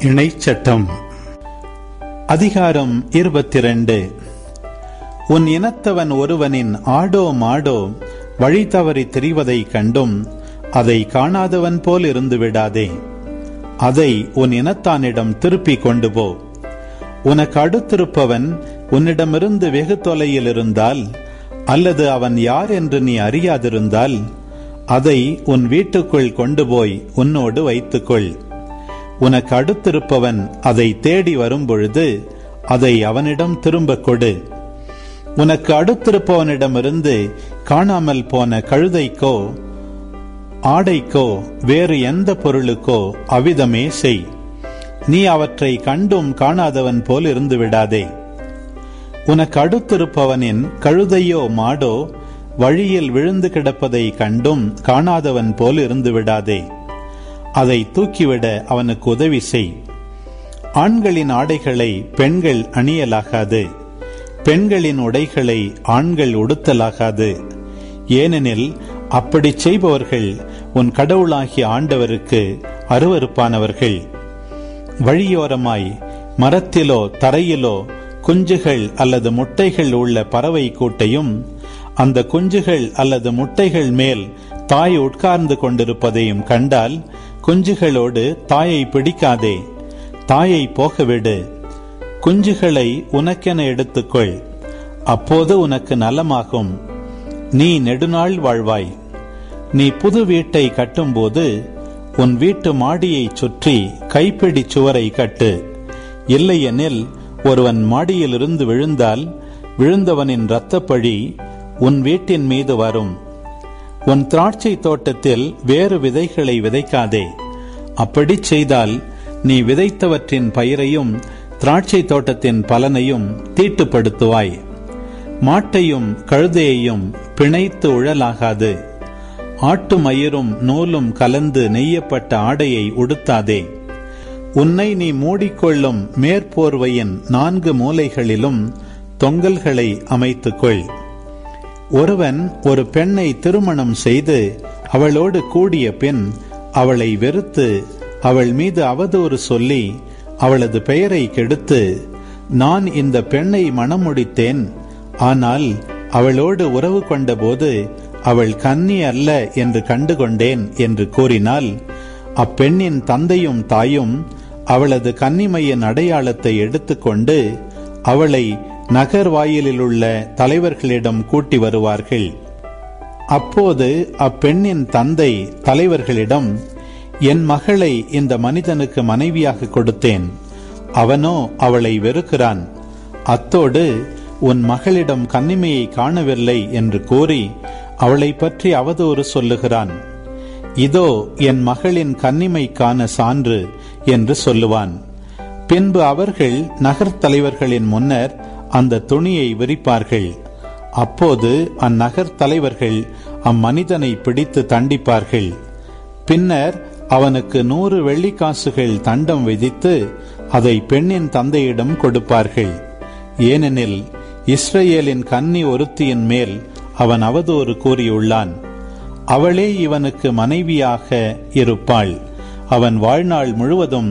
இணைச்சட்டம். அதிகாரம் 22. உன் இனத்தவன் ஒருவனின் ஆடோ மாடோ வழி தவறி திரிவதை கண்டும் அதை காணாதவன் போல் இருந்து விடாதே. அதை உன் இனத்தானிடம் திருப்பி கொண்டு போ. உனக்கு அடுத்திருப்பவன் உன்னிடமிருந்து வெகு தொலையில் இருந்தால், அல்லது அவன் யார் என்று நீ அறியாதிருந்தால், அதை உன் வீட்டுக்குள் கொண்டு போய் உன்னோடு வைத்துக்கொள். உனக்கு அடுத்திருப்பவன் அதை தேடி வரும்பொழுது அதை அவனிடம் திரும்ப கொடு. உனக்கு அடுத்திருப்பவனிடமிருந்து காணாமல் போன கழுதைக்கோ ஆடைக்கோ வேறு எந்த பொருளுக்கோ அவ்விதமே செய். நீ அவற்றை கண்டும் காணாதவன் போல் இருந்து விடாதே. உனக்கு அடுத்திருப்பவனின் கழுதையோ மாடோ வழியில் விழுந்து கிடப்பதை கண்டும் காணாதவன் போல் இருந்து விடாதே. அதை தூக்கிவிட அவனுக்கு உதவி செய். ஆண்களின் ஆடைகளை பெண்கள் அணியலாகாது, பெண்களின் உடைகளை ஆண்கள் உடுத்தலாகாது. ஏனெனில் அப்படி செய்பவர்கள் உன் கடவுளாகிய ஆண்டவருக்கு அருவருப்பானவர்கள். வழியோரமாய் மரத்திலோ தரையிலோ குஞ்சுகள் அல்லது முட்டைகள் உள்ள பறவை கூட்டையும், அந்த குஞ்சுகள் அல்லது முட்டைகள் மேல் தாய் உட்கார்ந்து கொண்டிருப்பதையும் கண்டால், குஞ்சுகளோடு தாயை பிடிக்காதே, தாயை போகவிடு. குஞ்சுகளை உனக்கென எடுத்துக்கொள், அப்போது உனக்கு நலமாகும், நீ நெடுநாள் வாழ்வாய். நீ புது வீட்டை கட்டும்போது உன் வீட்டு மாடியை சுற்றி கைப்பிடி சுவரை கட்டு. இல்லையெனில் ஒருவன் மாடியிலிருந்து விழுந்தால் விழுந்தவனின் இரத்தப்பழி உன் வீட்டின் மீது வரும். உன் திராட்சை தோட்டத்தில் வேறு விதைகளை விதைக்காதே. அப்படி செய்தால் நீ விதைத்தவற்றின் பயிரையும் திராட்சை தோட்டத்தின் பலனையும் தீட்டுப்படுத்துவாய். மாட்டையும் கழுதையையும் பிணைத்து உழலாகாது. ஆட்டு மயிரும் நூலும் கலந்து நெய்யப்பட்ட ஆடையை உடுத்தாதே. உன்னை நீ மூடிக்கொள்ளும் மேற்போர்வையின் 4 மூலைகளிலும் தொங்கல்களை அமைத்துக்கொள். ஒருவன் ஒரு பெண்ணை திருமணம் செய்து அவளோடு கூடிய பின் அவளை வெறுத்து அவள் மீது அவதூறு சொல்லி அவளது பெயரை கெடுத்து, நான் இந்த பெண்ணை மணமுடித்தேன், ஆனால் அவளோடு உறவு கொண்டபோது அவள் கன்னி அல்ல என்று கண்டுகொண்டேன் என்று கூறினால், அப்பெண்ணின் தந்தையும் தாயும் அவளது கன்னிமையின் அடையாளத்தை எடுத்துக்கொண்டு அவளை நகர் வாயிலில் உள்ள தலைவர்களிடம் கூட்டி வருவார்கள். அப்போது அப்பெண்ணின் தந்தை தலைவர்களிடம், என் மகளை இந்த மனிதனுக்கு மனைவியாக கொடுத்தேன், அவனோ அவளை வெறுக்கிறான், அத்தோடு உன் மகளிடம் கன்னிமையை காணவில்லை என்று கூறி அவளை பற்றி அவதூறு சொல்லுகிறான். இதோ என் மகளின் கன்னிமைக்கான சான்று என்று சொல்லுவான். பின்பு அவர்கள் நகர் தலைவர்களின் முன்னர் அந்த துணியை விரிப்பார்கள். அப்போது அந்நகர் தலைவர்கள் அம்மனிதனை பிடித்து தண்டிப்பார்கள். பின்னர் அவனுக்கு 100 வெள்ளிக்காசுகள் தண்டம் விதித்து அதை பெண்ணின் தந்தையிடம் கொடுப்பார்கள். ஏனெனில் இஸ்ரவேலின் கன்னி ஒருத்தியின் மேல் அவன் அவதூறு கூறியுள்ளான். அவளே இவனுக்கு மனைவியாக இருப்பாள். அவன் வாழ்நாள் முழுவதும்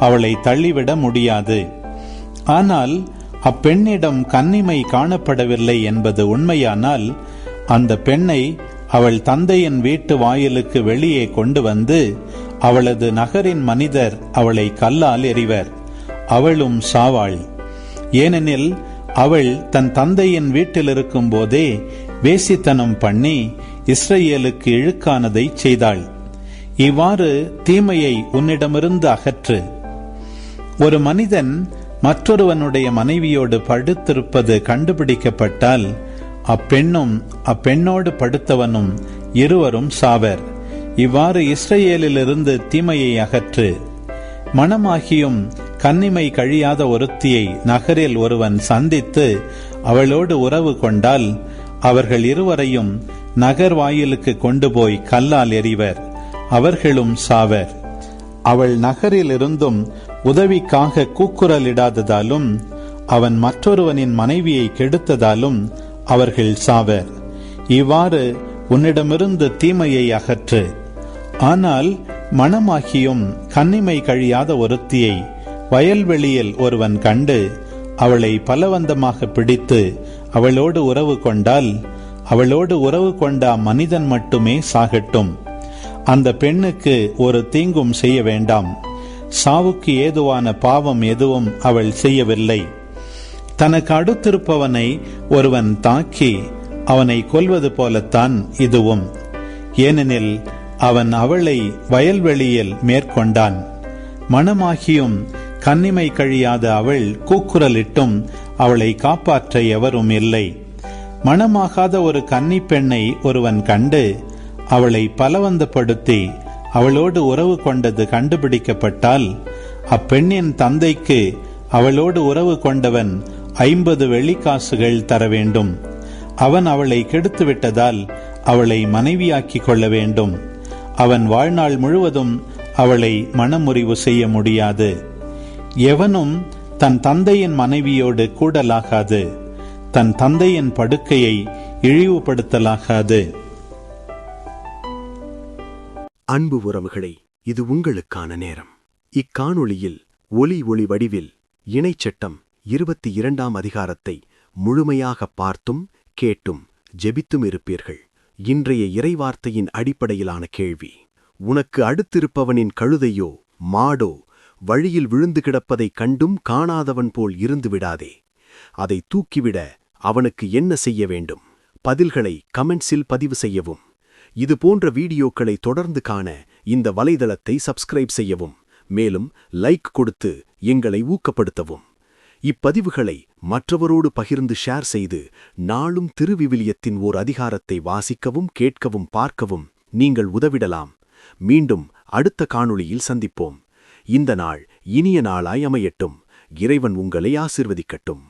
அவளை தள்ளிவிட முடியாது. ஆனால் அப்பெண்ணிடம் கன்னிமை காணப்படவில்லை என்பது உண்மையானால், அந்த பெண்ணை அவள் தந்தையின் வீட்டு வாயிலுக்கு வெளியே கொண்டு வந்து அவளது நகரின் மனிதர் அவளை கல்லால் எறிவர். அவளும் சாவாள். ஏனெனில் அவள் தன் தந்தையின் வீட்டில் இருக்கும் போதே வேசித்தனம் பண்ணி இஸ்ரவேலுக்கு இழுக்கானதை செய்தாள். இவ்வாறு தீமையை உன்னிடமிருந்து அகற்று. ஒரு மனிதன் மற்றொருவனுடைய மனைவியோடு படுத்திருப்பது கண்டுபிடிக்கப்பட்டால், அப்பெண்ணும் அப்பெண்ணோடு படுத்தவனும் இருவரும் சாவர். இவ்வாறு இஸ்ரவேலிலிருந்து தீமையை அகற்று. மணமாகியும் கன்னிமை கழியாத ஒருத்தியை நகரில் ஒருவன் சந்தித்து அவளோடு உறவு கொண்டால், அவர்கள் இருவரையும் நகர் வாயிலுக்கு கொண்டு போய் கல்லால் எறிவர். அவர்களும் சாவர். அவள் நகரில் இருந்தும் உதவிக்காக கூக்குரலிடாததாலும் அவன் மற்றொருவனின் மனைவியை கெடுத்ததாலும் அவர்கள் சாவர். இவ்வாறு உன்னிடமிருந்து தீமையை அகற்று. ஆனால் மணமாகியும் கன்னிமை கழியாத ஒருத்தியை வயல்வெளியில் ஒருவன் கண்டு அவளை பலவந்தமாக பிடித்து அவளோடு உறவு கொண்டால், அவளோடு உறவு கொண்ட மனிதன் மட்டுமே சாகட்டும். அந்த பெண்ணுக்கு ஒரு தீங்கும் செய்ய வேண்டாம். சாவுக்கு ஏதுவான பாவம் எதுவும் அவள் செய்யவில்லை. தனக்கு அடுத்திருப்பவனை ஒருவன் தாக்கி அவனை கொல்வது போலத்தான் இதுவும். ஏனெனில் அவன் அவளை வயல்வெளியில் மேற்கொண்டான். மணமாகியும் கன்னிமை கழியாத அவள் கூக்குரலிட்டும் அவளை காப்பாற்ற எவரும் இல்லை. மணமாகாத ஒரு கன்னி பெண்ணை ஒருவன் கண்டு அவளை பலவந்தப்படுத்தி அவளோடு உறவு கொண்டது கண்டுபிடிக்கப்பட்டால், அப்பெண்ணின் தந்தைக்கு அவளோடு உறவு கொண்டவன் 50 வெள்ளிக்காசுகள் தர வேண்டும். அவன் அவளை கெடுத்துவிட்டதால் அவளை மனைவியாக்கிக் கொள்ள வேண்டும். அவன் வாழ்நாள் முழுவதும் அவளை மனமுறிவு செய்ய முடியாது. எவனும் தன் தந்தையின் மனைவியோடு கூடலாகாது, தன் தந்தையின் படுக்கையை இழிவுபடுத்தலாகாது. அன்பு உறவுகளே, இது உங்களுக்கான நேரம். இக்காணொளியில் ஒளி வடிவில் இணைச்சட்டம் 22ஆம் அதிகாரத்தை முழுமையாக பார்த்தும் கேட்டும் ஜெபித்தும் இருப்பீர்கள். இன்றைய இறைவார்த்தையின் அடிப்படையிலான கேள்வி: உனக்கு அடுத்திருப்பவனின் கழுதையோ மாடோ வழியில் விழுந்து கிடப்பதைக் கண்டும் காணாதவன் போல் இருந்து விடாதே. அதை தூக்கிவிட அவனுக்கு என்ன செய்ய வேண்டும்? பதில்களை கமெண்ட்ஸில் பதிவு செய்யவும். இது போன்ற வீடியோக்களை தொடர்ந்து காண இந்த வலைதளத்தை சப்ஸ்கிரைப் செய்யவும். மேலும் லைக் கொடுத்து எங்களை ஊக்கப்படுத்தவும். இப்பதிவுகளை மற்றவரோடு பகிர்ந்து ஷேர் செய்து நாளும் திருவிவிலியத்தின் ஓர் அதிகாரத்தை வாசிக்கவும் கேட்கவும் பார்க்கவும் நீங்கள் உதவிடலாம். மீண்டும் அடுத்த காணொளியில் சந்திப்போம். இந்த நாள் இனிய நாளாய் அமையட்டும். இறைவன் உங்களை ஆசீர்வதிக்கட்டும்.